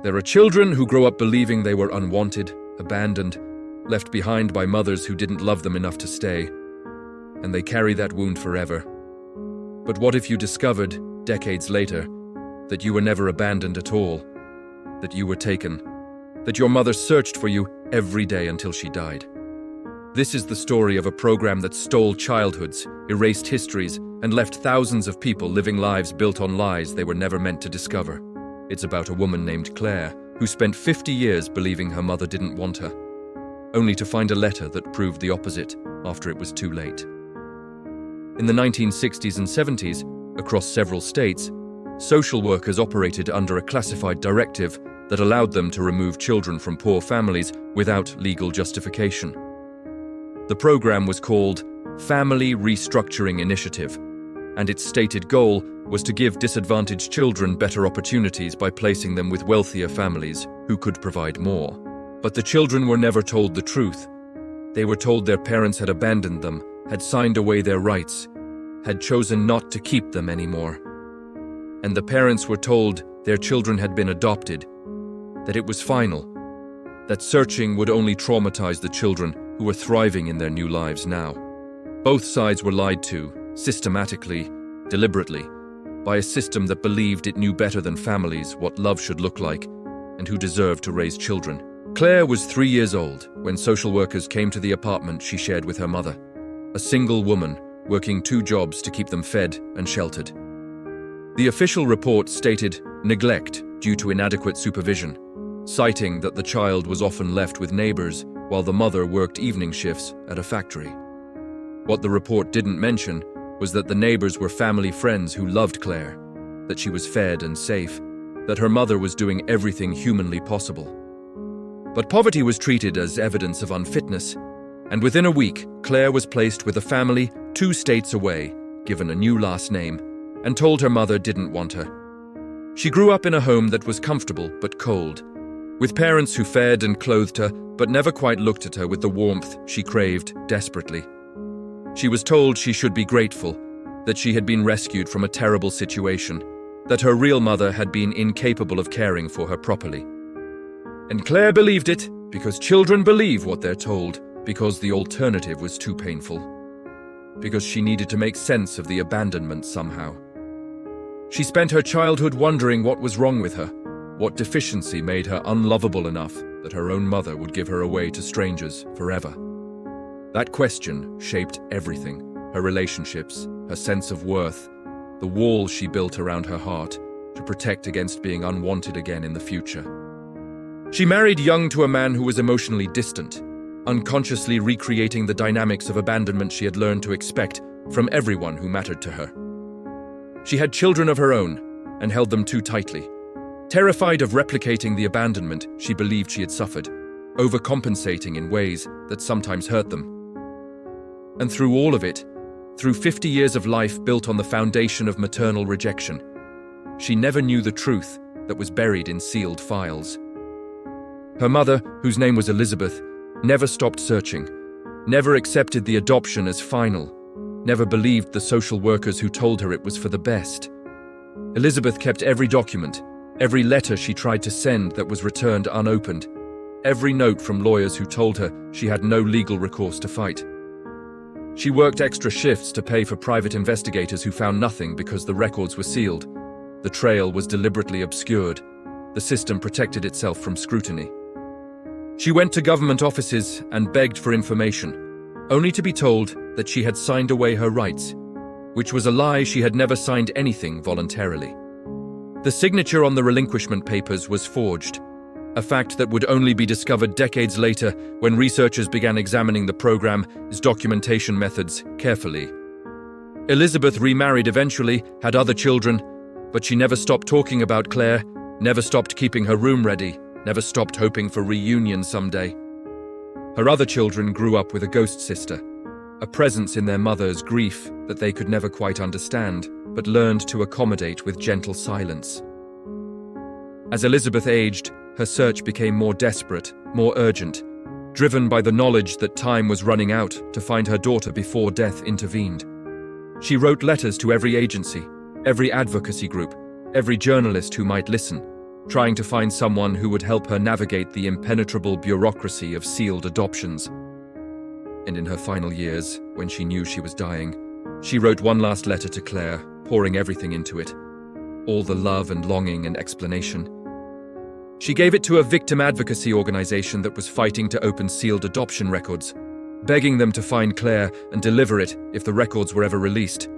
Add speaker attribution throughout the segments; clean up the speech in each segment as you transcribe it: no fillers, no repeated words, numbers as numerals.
Speaker 1: There are children who grow up believing they were unwanted, abandoned, left behind by mothers who didn't love them enough to stay, and they carry that wound forever. But what if you discovered, decades later, that you were never abandoned at all, that you were taken, that your mother searched for you every day until she died? This is the story of a program that stole childhoods, erased histories, and left thousands of people living lives built on lies they were never meant to discover. It's about a woman named Claire, who spent 50 years believing her mother didn't want her, only to find a letter that proved the opposite after it was too late. In the 1960s and 70s, across several states, social workers operated under a classified directive that allowed them to remove children from poor families without legal justification. The program was called Family Restructuring Initiative, and its stated goal was to give disadvantaged children better opportunities by placing them with wealthier families who could provide more. But the children were never told the truth. They were told their parents had abandoned them, had signed away their rights, had chosen not to keep them anymore. And the parents were told their children had been adopted, that it was final, that searching would only traumatize the children who were thriving in their new lives now. Both sides were lied to, systematically, deliberately, by a system that believed it knew better than families what love should look like and who deserved to raise children. Claire was 3 years old when social workers came to the apartment she shared with her mother, a single woman working 2 jobs to keep them fed and sheltered. The official report stated neglect due to inadequate supervision, citing that the child was often left with neighbors while the mother worked evening shifts at a factory. What the report didn't mention was that the neighbors were family friends who loved Claire, that she was fed and safe, that her mother was doing everything humanly possible. But poverty was treated as evidence of unfitness, and within a week, Claire was placed with a family 2 states away, given a new last name, and told her mother didn't want her. She grew up in a home that was comfortable but cold, with parents who fed and clothed her but never quite looked at her with the warmth she craved desperately. She was told she should be grateful, that she had been rescued from a terrible situation, that her real mother had been incapable of caring for her properly. And Claire believed it, because children believe what they're told, because the alternative was too painful, because she needed to make sense of the abandonment somehow. She spent her childhood wondering what was wrong with her, what deficiency made her unlovable enough that her own mother would give her away to strangers forever. That question shaped everything, her relationships, her sense of worth, the wall she built around her heart to protect against being unwanted again in the future. She married young to a man who was emotionally distant, unconsciously recreating the dynamics of abandonment she had learned to expect from everyone who mattered to her. She had children of her own and held them too tightly, terrified of replicating the abandonment she believed she had suffered, overcompensating in ways that sometimes hurt them. And through all of it, through 50 years of life built on the foundation of maternal rejection, she never knew the truth that was buried in sealed files. Her mother, whose name was Elizabeth, never stopped searching, never accepted the adoption as final, never believed the social workers who told her it was for the best. Elizabeth kept every document, every letter she tried to send that was returned unopened, every note from lawyers who told her she had no legal recourse to fight. She worked extra shifts to pay for private investigators who found nothing because the records were sealed. The trail was deliberately obscured. The system protected itself from scrutiny. She went to government offices and begged for information, only to be told that she had signed away her rights, which was a lie. She had never signed anything voluntarily. The signature on the relinquishment papers was forged, a fact that would only be discovered decades later when researchers began examining the program's documentation methods carefully. Elizabeth remarried eventually, had other children, but she never stopped talking about Claire, never stopped keeping her room ready, never stopped hoping for reunion someday. Her other children grew up with a ghost sister, a presence in their mother's grief that they could never quite understand, but learned to accommodate with gentle silence. As Elizabeth aged, her search became more desperate, more urgent, driven by the knowledge that time was running out to find her daughter before death intervened. She wrote letters to every agency, every advocacy group, every journalist who might listen, trying to find someone who would help her navigate the impenetrable bureaucracy of sealed adoptions. And in her final years, when she knew she was dying, she wrote one last letter to Claire, pouring everything into it, all the love and longing and explanation. She gave it to a victim advocacy organization that was fighting to open sealed adoption records, begging them to find Claire and deliver it if the records were ever released.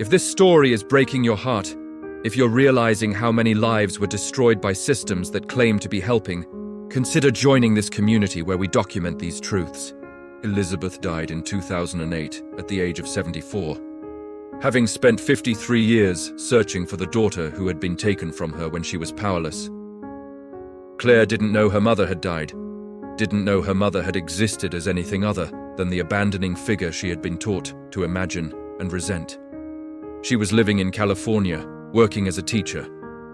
Speaker 1: If this story is breaking your heart, if you're realizing how many lives were destroyed by systems that claim to be helping, consider joining this community where we document these truths. Elizabeth died in 2008 at the age of 74, having spent 53 years searching for the daughter who had been taken from her when she was powerless. Claire didn't know her mother had died, didn't know her mother had existed as anything other than the abandoning figure she had been taught to imagine and resent. She was living in California, working as a teacher,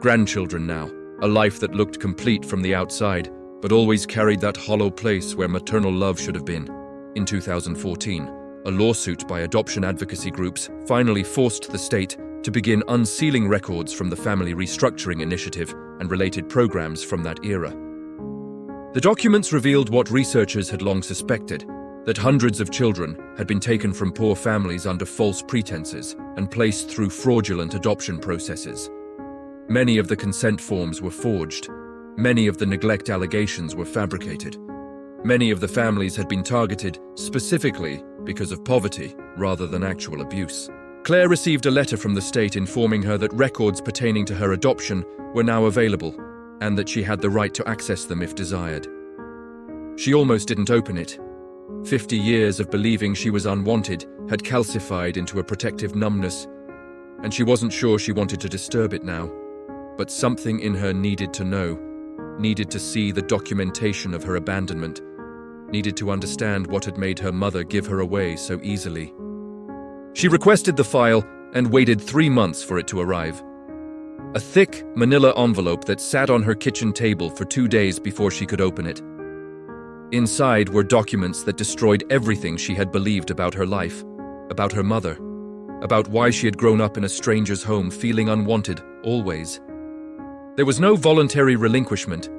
Speaker 1: grandchildren now, a life that looked complete from the outside, but always carried that hollow place where maternal love should have been. In 2014, a lawsuit by adoption advocacy groups finally forced the state to begin unsealing records from the Family Restructuring Initiative and related programs from that era. The documents revealed what researchers had long suspected, that hundreds of children had been taken from poor families under false pretenses and placed through fraudulent adoption processes. Many of the consent forms were forged. Many of the neglect allegations were fabricated. Many of the families had been targeted specifically because of poverty rather than actual abuse. Claire received a letter from the state informing her that records pertaining to her adoption were now available and that she had the right to access them if desired. She almost didn't open it. 50 years of believing she was unwanted had calcified into a protective numbness, and she wasn't sure she wanted to disturb it now. But something in her needed to know, needed to see the documentation of her abandonment, needed to understand what had made her mother give her away so easily. She requested the file and waited 3 months for it to arrive. A thick, manila envelope that sat on her kitchen table for 2 days before she could open it. Inside were documents that destroyed everything she had believed about her life, about her mother, about why she had grown up in a stranger's home feeling unwanted, always. There was no voluntary relinquishment.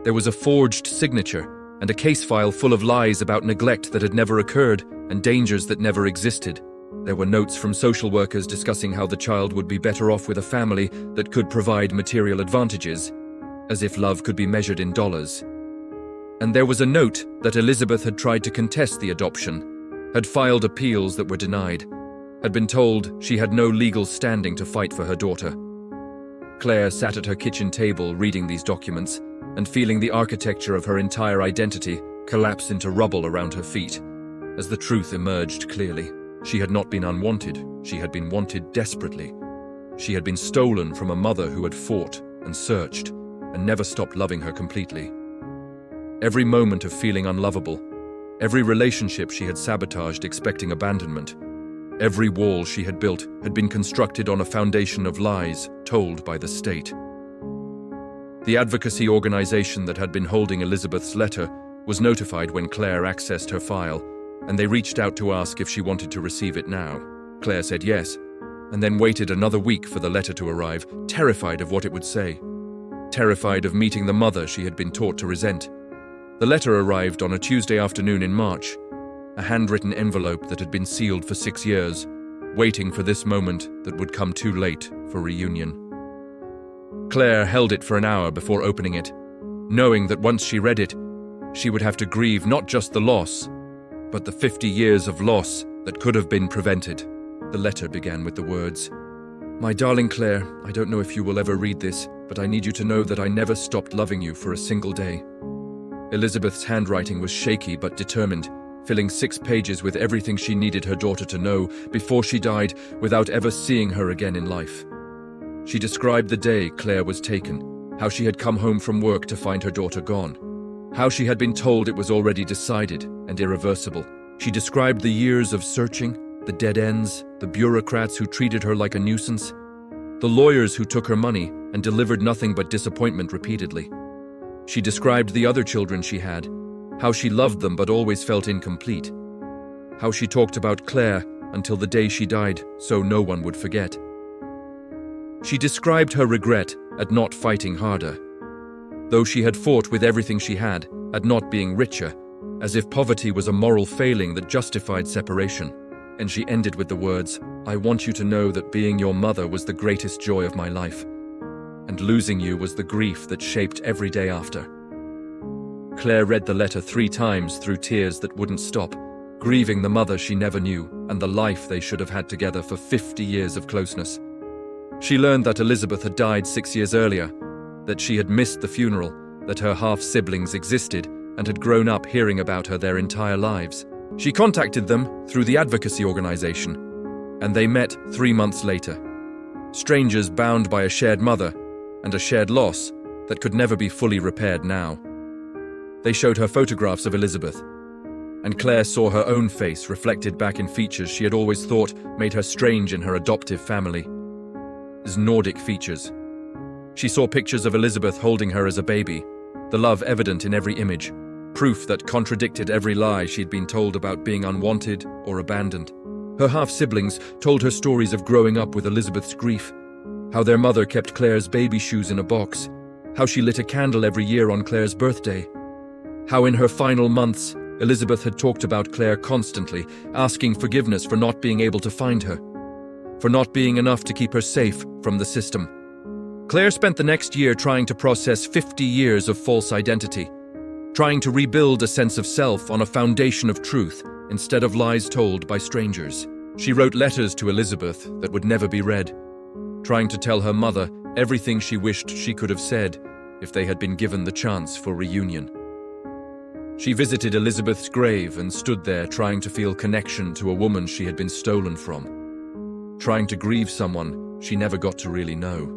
Speaker 1: There was a forged signature and a case file full of lies about neglect that had never occurred and dangers that never existed. There were notes from social workers discussing how the child would be better off with a family that could provide material advantages, as if love could be measured in dollars. And there was a note that Elizabeth had tried to contest the adoption, had filed appeals that were denied, had been told she had no legal standing to fight for her daughter. Claire sat at her kitchen table reading these documents and feeling the architecture of her entire identity collapse into rubble around her feet. As the truth emerged clearly, she had not been unwanted, she had been wanted desperately. She had been stolen from a mother who had fought and searched and never stopped loving her completely. Every moment of feeling unlovable, every relationship she had sabotaged expecting abandonment, every wall she had built had been constructed on a foundation of lies told by the state. The advocacy organization that had been holding Elizabeth's letter was notified when Claire accessed her file, and they reached out to ask if she wanted to receive it now. Claire said yes, and then waited another week for the letter to arrive, terrified of what it would say, terrified of meeting the mother she had been taught to resent. The letter arrived on a Tuesday afternoon in March, a handwritten envelope that had been sealed for 6 years, waiting for this moment that would come too late for reunion. Claire held it for an hour before opening it, knowing that once she read it, she would have to grieve not just the loss, but the 50 years of loss that could have been prevented. The letter began with the words, "My darling Claire, I don't know if you will ever read this, but I need you to know that I never stopped loving you for a single day." Elizabeth's handwriting was shaky but determined, filling 6 pages with everything she needed her daughter to know before she died without ever seeing her again in life. She described the day Claire was taken, how she had come home from work to find her daughter gone, how she had been told it was already decided and irreversible. She described the years of searching, the dead ends, the bureaucrats who treated her like a nuisance, the lawyers who took her money and delivered nothing but disappointment repeatedly. She described the other children she had, how she loved them but always felt incomplete, how she talked about Claire until the day she died so no one would forget. She described her regret at not fighting harder, though she had fought with everything she had at not being richer, as if poverty was a moral failing that justified separation. And she ended with the words, "I want you to know that being your mother was the greatest joy of my life, and losing you was the grief that shaped every day after." Claire read the letter 3 times through tears that wouldn't stop, grieving the mother she never knew and the life they should have had together for 50 years of closeness. She learned that Elizabeth had died 6 years earlier, that she had missed the funeral, that her half-siblings existed and had grown up hearing about her their entire lives. She contacted them through the advocacy organization, and they met 3 months later. Strangers bound by a shared mother and a shared loss that could never be fully repaired now. They showed her photographs of Elizabeth, and Claire saw her own face reflected back in features she had always thought made her strange in her adoptive family. As Nordic features. She saw pictures of Elizabeth holding her as a baby, the love evident in every image, proof that contradicted every lie she'd been told about being unwanted or abandoned. Her half-siblings told her stories of growing up with Elizabeth's grief, how their mother kept Claire's baby shoes in a box, how she lit a candle every year on Claire's birthday, how in her final months, Elizabeth had talked about Claire constantly, asking forgiveness for not being able to find her, for not being enough to keep her safe from the system. Claire spent the next year trying to process 50 years of false identity, trying to rebuild a sense of self on a foundation of truth instead of lies told by strangers. She wrote letters to Elizabeth that would never be read, trying to tell her mother everything she wished she could have said if they had been given the chance for reunion. She visited Elizabeth's grave and stood there trying to feel connection to a woman she had been stolen from, trying to grieve someone she never got to really know.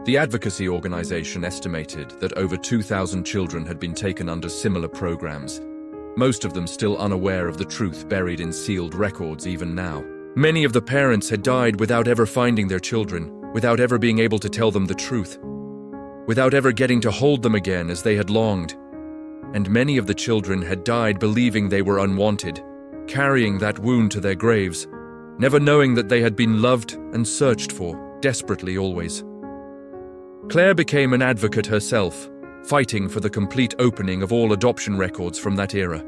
Speaker 1: The advocacy organization estimated that over 2,000 children had been taken under similar programs, most of them still unaware of the truth buried in sealed records even now. Many of the parents had died without ever finding their children, without ever being able to tell them the truth, without ever getting to hold them again as they had longed. And many of the children had died believing they were unwanted, carrying that wound to their graves, never knowing that they had been loved and searched for, desperately always. Claire became an advocate herself, fighting for the complete opening of all adoption records from that era,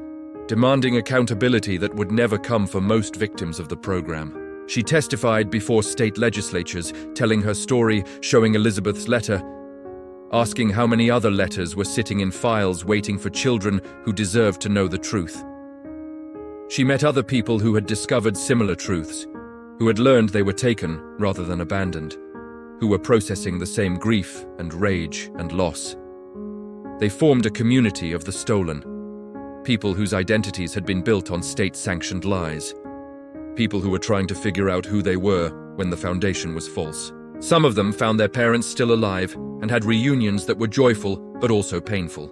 Speaker 1: demanding accountability that would never come for most victims of the program. She testified before state legislatures, telling her story, showing Elizabeth's letter, asking how many other letters were sitting in files waiting for children who deserved to know the truth. She met other people who had discovered similar truths, who had learned they were taken rather than abandoned, who were processing the same grief and rage and loss. They formed a community of the stolen, people whose identities had been built on state-sanctioned lies, people who were trying to figure out who they were when the foundation was false. Some of them found their parents still alive and had reunions that were joyful but also painful,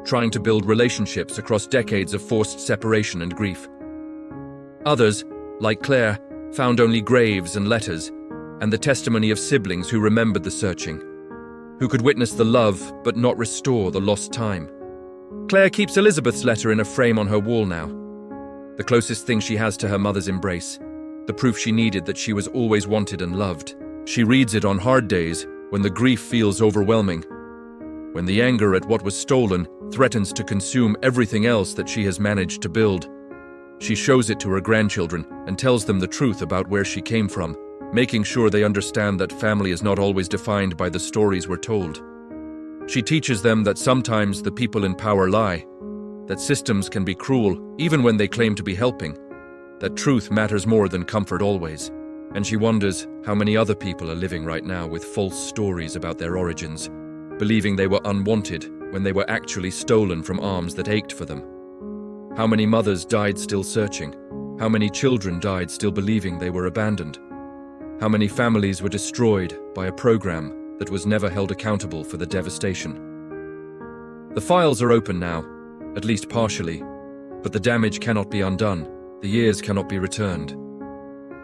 Speaker 1: trying to build relationships across decades of forced separation and grief. Others, like Claire, found only graves and letters, and the testimony of siblings who remembered the searching, who could witness the love but not restore the lost time. Claire keeps Elizabeth's letter in a frame on her wall now, the closest thing she has to her mother's embrace, the proof she needed that she was always wanted and loved. She reads it on hard days when the grief feels overwhelming, when the anger at what was stolen threatens to consume everything else that she has managed to build. She shows it to her grandchildren and tells them the truth about where she came from, making sure they understand that family is not always defined by the stories we're told. She teaches them that sometimes the people in power lie, that systems can be cruel even when they claim to be helping, that truth matters more than comfort always. And she wonders how many other people are living right now with false stories about their origins, believing they were unwanted when they were actually stolen from arms that ached for them. How many mothers died still searching? How many children died still believing they were abandoned? How many families were destroyed by a program that was never held accountable for the devastation? The files are open now, at least partially, but the damage cannot be undone, the years cannot be returned.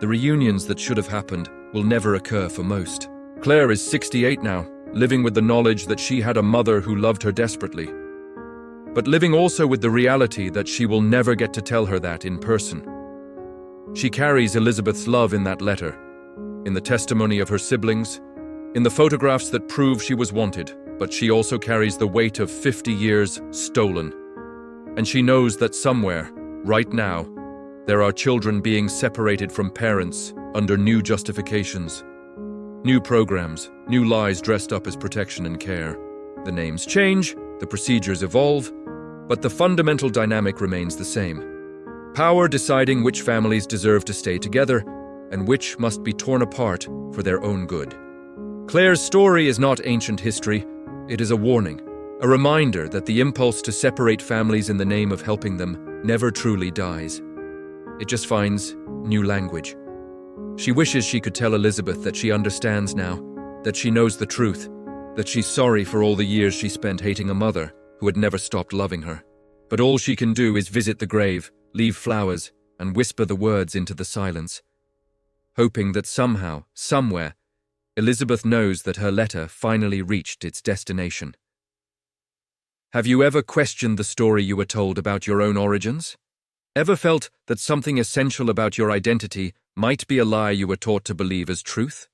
Speaker 1: The reunions that should have happened will never occur for most. Claire is 68 now, living with the knowledge that she had a mother who loved her desperately, but living also with the reality that she will never get to tell her that in person. She carries Elizabeth's love in that letter, in the testimony of her siblings, in the photographs that prove she was wanted, but she also carries the weight of 50 years stolen. And she knows that somewhere, right now, there are children being separated from parents under new justifications. New programs, new lies dressed up as protection and care. The names change, the procedures evolve, but the fundamental dynamic remains the same. Power deciding which families deserve to stay together and which must be torn apart for their own good. Claire's story is not ancient history, it is a warning, a reminder that the impulse to separate families in the name of helping them never truly dies. It just finds new language. She wishes she could tell Elizabeth that she understands now, that she knows the truth, that she's sorry for all the years she spent hating a mother who had never stopped loving her. But all she can do is visit the grave, leave flowers, and whisper the words into the silence, hoping that somehow, somewhere, Elizabeth knows that her letter finally reached its destination. Have you ever questioned the story you were told about your own origins? Ever felt that something essential about your identity might be a lie you were taught to believe as truth?